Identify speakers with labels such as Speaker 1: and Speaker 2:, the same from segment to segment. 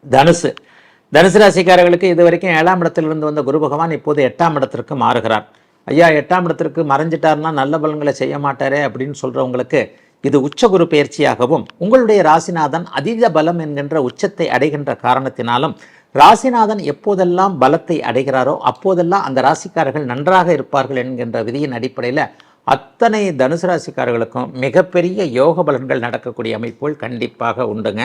Speaker 1: தனுசு தனுசு ராசிக்காரர்களுக்கு இதுவரைக்கும் 7ஆம் இடத்திலிருந்து வந்த குரு பகவான் இப்போது 8ஆம் இடத்திற்கு மாறுகிறார். ஐயா 8ஆம் இடத்திற்கு மறைஞ்சிட்டார்னா நல்ல பலன்களை செய்ய மாட்டாரே அப்படின்னு சொல்றவங்களுக்கு இது உச்சகுரு பயிற்சியாகவும் உங்களுடைய ராசிநாதன் அதீத பலம் என்கின்ற உச்சத்தை அடைகின்ற காரணத்தினாலும் ராசிநாதன் எப்போதெல்லாம் பலத்தை அடைகிறாரோ அப்போதெல்லாம் அந்த ராசிக்காரர்கள் நன்றாக இருப்பார்கள் என்கின்ற விதியின் அடிப்படையில் அத்தனை தனுசு ராசிக்காரர்களுக்கும் மிகப்பெரிய யோக பலன்கள் நடக்கக்கூடிய அமைப்புகள் கண்டிப்பாக உண்டுங்க.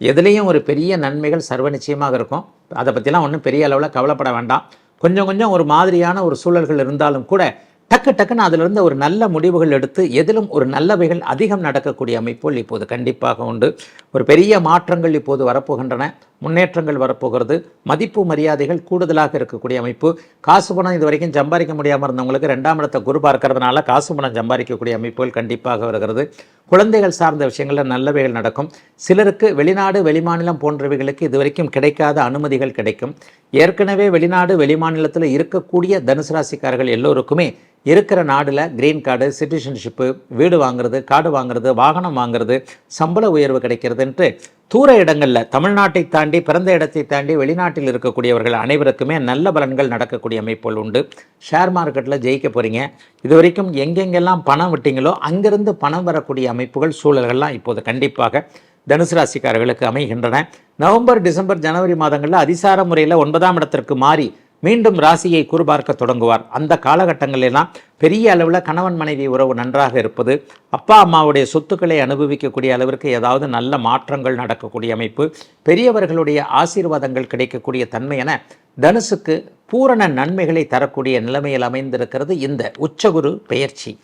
Speaker 1: எதுலேயும் ஒரு பெரிய நன்மைகள் சர்வ நிச்சயமாக இருக்கும். அதை பற்றிலாம் ஒன்றும் பெரிய அளவில் கவலைப்பட வேண்டாம். கொஞ்சம் கொஞ்சம் ஒரு மாதிரியான ஒரு சூழல்கள் இருந்தாலும் கூட டக்குன்னு அதிலிருந்து ஒரு நல்ல முடிவுகள் எடுத்து எதிலும் ஒரு நல்லவைகள் அதிகம் நடக்கக்கூடிய அமைப்புகள் இப்போது கண்டிப்பாக உண்டு. ஒரு பெரிய மாற்றங்கள் இப்போது வரப்போகின்றன, முன்னேற்றங்கள் வரப்போகிறது, மதிப்பு மரியாதைகள் கூடுதலாக இருக்கக்கூடிய அமைப்பு. காசு பணம் இது வரைக்கும் சம்பாதிக்க முடியாமல் இருந்தவங்களுக்கு 2ஆம் இடத்தை குரு பார்க்கறதுனால காசு பணம் சம்பாதிக்கக்கூடிய அமைப்புகள் கண்டிப்பாக வருகிறது. குழந்தைகள் சார்ந்த விஷயங்களில் நல்லவைகள் நடக்கும். சிலருக்கு வெளிநாடு வெளிமாநிலம் போன்றவைகளுக்கு இதுவரைக்கும் கிடைக்காத அனுமதிகள் கிடைக்கும். ஏற்கனவே வெளிநாடு வெளிமாநிலத்தில் இருக்கக்கூடிய தனுசு ராசிக்காரர்கள் எல்லோருக்குமே இருக்கிற நாடில் கிரீன் கார்டு, சிட்டிசன்ஷிப்பு, வீடு வாங்குறது, கார்டு வாங்குறது, வாகனம் வாங்குறது, சம்பள உயர்வு கிடைக்கிறதுன்ட்டு தூர இடங்களில் தமிழ்நாட்டை தாண்டி பிறந்த இடத்தை தாண்டி வெளிநாட்டில் இருக்கக்கூடியவர்கள் அனைவருக்குமே நல்ல பலன்கள் நடக்கக்கூடிய அமைப்புகள் உண்டு. ஷேர் மார்க்கெட்டில் ஜெயிக்க போகிறீங்க. இது வரைக்கும் எங்கெங்கெல்லாம் பணம் விட்டீங்களோ அங்கிருந்து பணம் வரக்கூடிய அமைப்புகள் சூழல்கள்லாம் இப்போது கண்டிப்பாக தனுசு ராசிக்காரர்களுக்கு அமைகின்றன. நவம்பர், டிசம்பர், ஜனவரி மாதங்களில் அதிசார முறையில் 9ஆம் இடத்திற்கு மாறி மீண்டும் ராசியை கூர்பார்க்க தொடங்குவார். அந்த காலகட்டங்களெல்லாம் பெரிய அளவில் கணவன் மனைவி உறவு நன்றாக இருப்பது, அப்பா அம்மாவுடைய சொத்துக்களை அனுபவிக்கக்கூடிய அளவிற்கு ஏதாவது நல்ல மாற்றங்கள் நடக்கக்கூடிய அமைப்பு, பெரியவர்களுடைய ஆசீர்வாதங்கள் கிடைக்கக்கூடிய தன்மை என தனுசுக்கு பூரண நன்மைகளை தரக்கூடிய நிலைமையில் அமைந்திருக்கிறது இந்த உச்சகுரு பெயர்ச்சி.